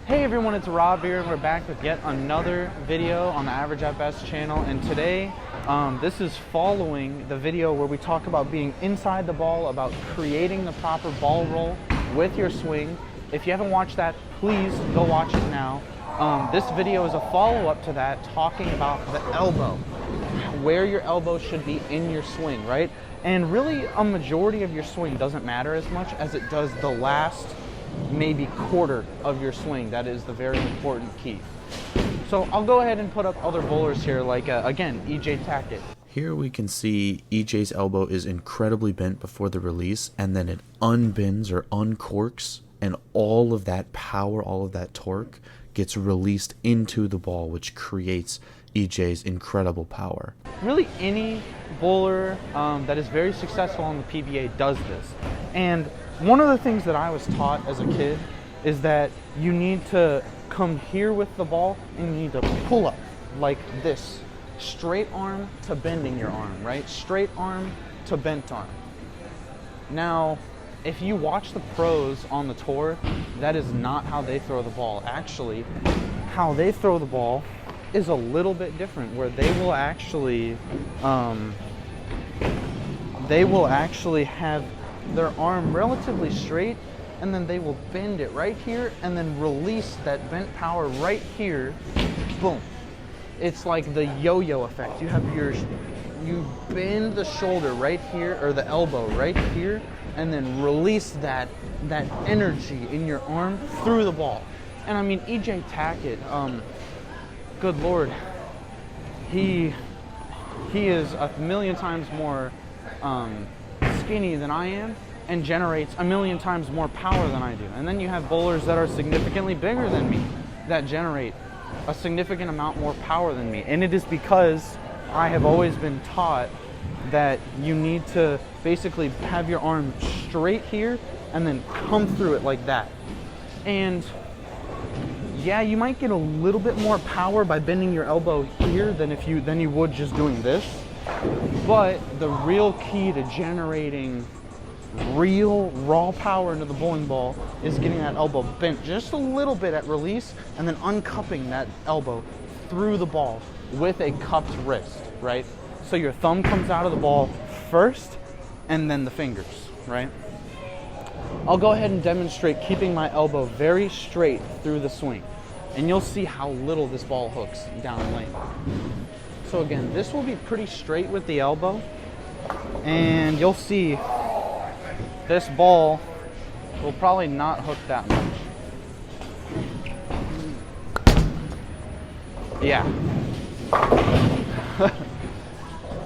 Hey everyone, it's Rob here and we're back with yet another video on the Average at Best channel. And today, this is following the video where we talk about being inside the ball, about creating the proper ball roll with your swing. If you haven't watched that, please go watch it now. This video is a follow-up to that, talking about the elbow, where your elbow should be in your swing, right? And really, a majority of your swing doesn't matter as much as it does the last maybe quarter of your swing. That is the very important key. So I'll go ahead and put up other bowlers here, like again, EJ Tackett. Here we can see EJ's elbow is incredibly bent before the release, and then it unbends or uncorks, and all of that power, all of that torque gets released into the ball, which creates EJ's incredible power. Really, any bowler that is very successful on the PBA does this. And one of the things that I was taught as a kid is that you need to come here with the ball and you need to pull up like this. Straight arm to bending your arm, right? Straight arm to bent arm. Now, if you watch the pros on the tour, that is not how they throw the ball. Actually, how they throw the ball is a little bit different, where they will actually have their arm relatively straight, and then they will bend it right here and then release that bent power right here. Boom. It's like the yo-yo effect. You bend the shoulder right here, or the elbow right here, and then release that energy in your arm through the ball. And I mean, EJ Tackett, good Lord, he is a million times more skinny than I am and generates a million times more power than I do. And then you have bowlers that are significantly bigger than me that generate a significant amount more power than me. And it is because I have always been taught that you need to basically have your arm straight here and then come through it like that. And yeah, you might get a little bit more power by bending your elbow here than you would just doing this. But the real key to generating real raw power into the bowling ball is getting that elbow bent just a little bit at release and then uncupping that elbow through the ball with a cupped wrist, right? So your thumb comes out of the ball first and then the fingers, right? I'll go ahead and demonstrate keeping my elbow very straight through the swing, and you'll see how little this ball hooks down lane. So again, this will be pretty straight with the elbow, and you'll see this ball will probably not hook that much. Yeah.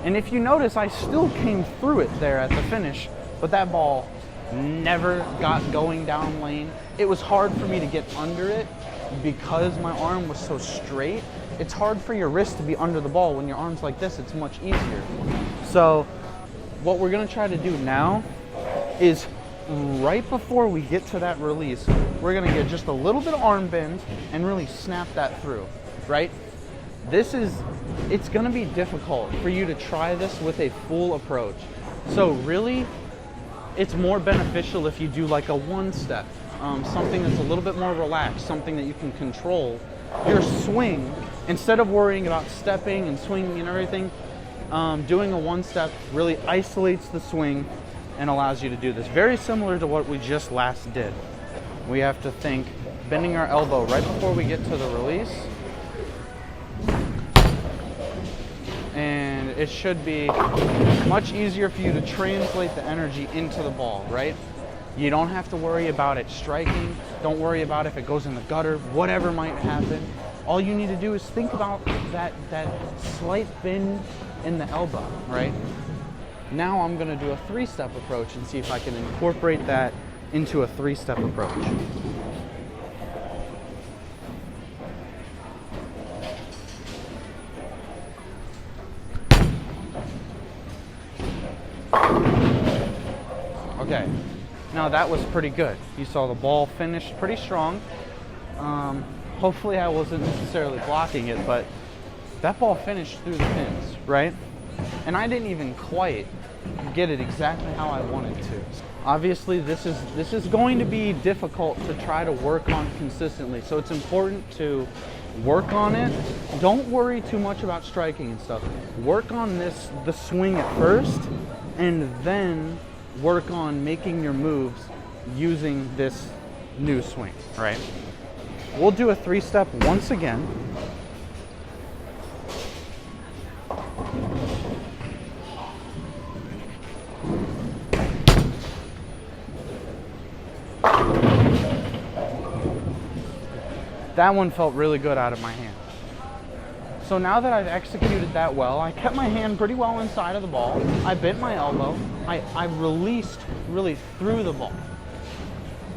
And if you notice, I still came through it there at the finish, but that ball never got going down lane. It was hard for me to get under it because my arm was so straight. It's hard for your wrist to be under the ball. When your arm's like this, it's much easier. So what we're gonna try to do now is right before we get to that release, we're gonna get just a little bit of arm bend and really snap that through, right? It's gonna be difficult for you to try this with a full approach. So really, it's more beneficial if you do like a one step, something that's a little bit more relaxed, something that you can control your swing. Instead of worrying about stepping and swinging and everything, doing a one step really isolates the swing and allows you to do this. Very similar to what we just last did. We have to think bending our elbow right before we get to the release. And it should be much easier for you to translate the energy into the ball, right? You don't have to worry about it striking. Don't worry about if it goes in the gutter, whatever might happen. All you need to do is think about that slight bend in the elbow, right? Now I'm gonna do a three-step approach and see if I can incorporate that into a three-step approach. Okay, now that was pretty good. You saw the ball finished pretty strong. Hopefully I wasn't necessarily blocking it, but that ball finished through the pins, right? And I didn't even quite get it exactly how I want it to. Obviously, this is going to be difficult to try to work on consistently, so it's important to work on it. Don't worry too much about striking and stuff. Work on the swing at first, and then work on making your moves using this new swing, right? We'll do a 3-step once again. That one felt really good out of my hand. So now that I've executed that well, I kept my hand pretty well inside of the ball. I bent my elbow. I released really through the ball.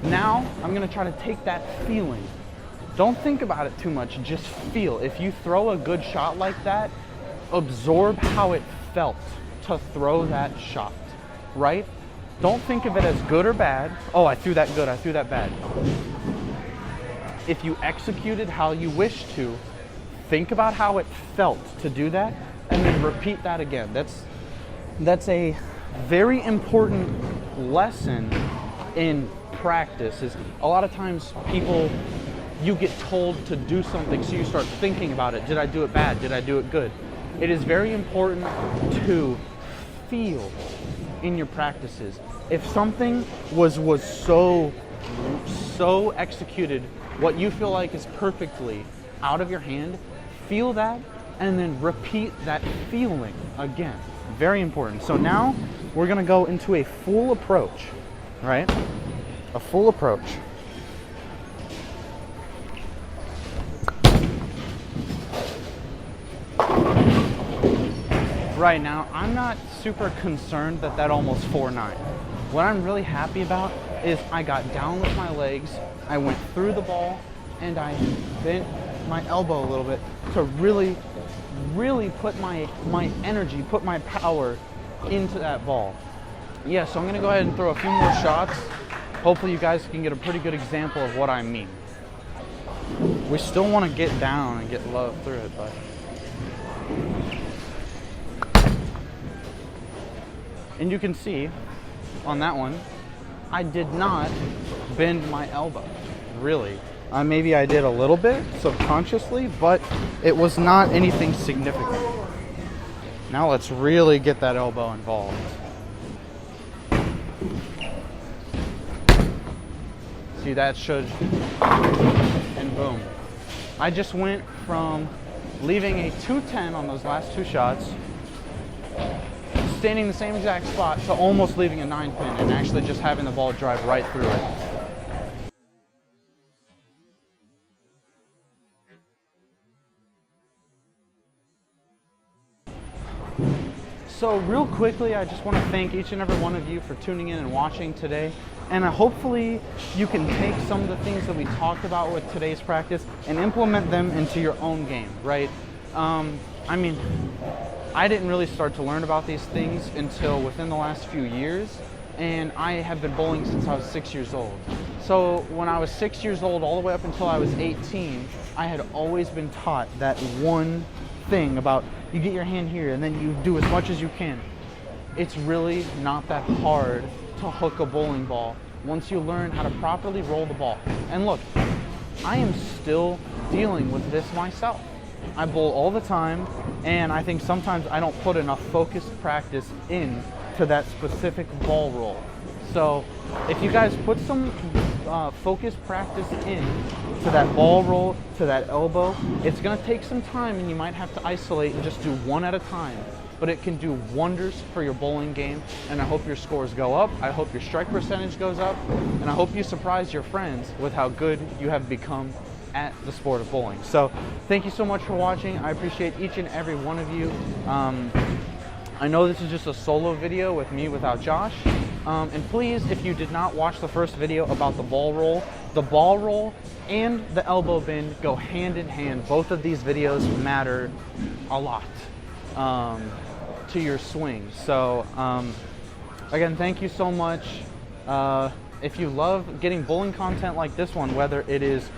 Now I'm gonna try to take that feeling. Don't think about it too much, just feel. If you throw a good shot like that, absorb how it felt to throw that shot, right? Don't think of it as good or bad. Oh, I threw that good, I threw that bad. If you executed how you wish to, think about how it felt to do that, and then repeat that again. That's a very important lesson in practice. Is a lot of times you get told to do something, so you start thinking about it. Did I do it bad? Did I do it good? It is very important to feel in your practices. If something was so executed, what you feel like is perfectly out of your hand, feel that and then repeat that feeling again. Very important. So now we're gonna go into a full approach, right? A full approach. Right now, I'm not super concerned that almost 4-9. What I'm really happy about is I got down with my legs, I went through the ball, and I bent my elbow a little bit to really put my energy, put my power into that ball. Yeah, so I'm gonna go ahead and throw a few more shots. Hopefully you guys can get a pretty good example of what I mean. We still wanna get down and get low through it, but. And you can see on that one, I did not bend my elbow, really. Maybe I did a little bit subconsciously, but it was not anything significant. Now let's really get that elbow involved. See, that should, and boom. I just went from leaving a 210 on those last two shots, standing in the same exact spot, to almost leaving a 9-pin and actually just having the ball drive right through it. So real quickly, I just want to thank each and every one of you for tuning in and watching today. And hopefully you can take some of the things that we talked about with today's practice and implement them into your own game, right? I mean, I didn't really start to learn about these things until within the last few years, and I have been bowling since I was 6 years old. So when I was 6 years old all the way up until I was 18, I had always been taught that one thing about you get your hand here and then you do as much as you can. It's really not that hard to hook a bowling ball once you learn how to properly roll the ball. And look, I am still dealing with this myself. I bowl all the time, and I think sometimes I don't put enough focused practice in to that specific ball roll. So if you guys put some focused practice in to that ball roll, to that elbow, it's gonna take some time and you might have to isolate and just do one at a time. But it can do wonders for your bowling game, and I hope your scores go up, I hope your strike percentage goes up, and I hope you surprise your friends with how good you have become at the sport of bowling. So thank you so much for watching. I appreciate each and every one of you. I know this is just a solo video with me without Josh. And please, if you did not watch the first video about the ball roll and the elbow bend go hand in hand. Both of these videos matter a lot to your swing. So again, thank you so much. If you love getting bowling content like this one, whether it is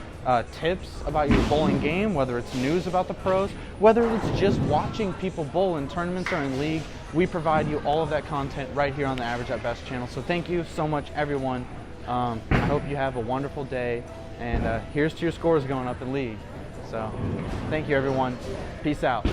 tips about your bowling game, whether it's news about the pros, whether it's just watching people bowl in tournaments or in league, We provide you all of that content right here on the Average at Best channel. So thank you so much, everyone. I hope you have a wonderful day, and here's to your scores going up in league. So thank you, everyone. Peace out.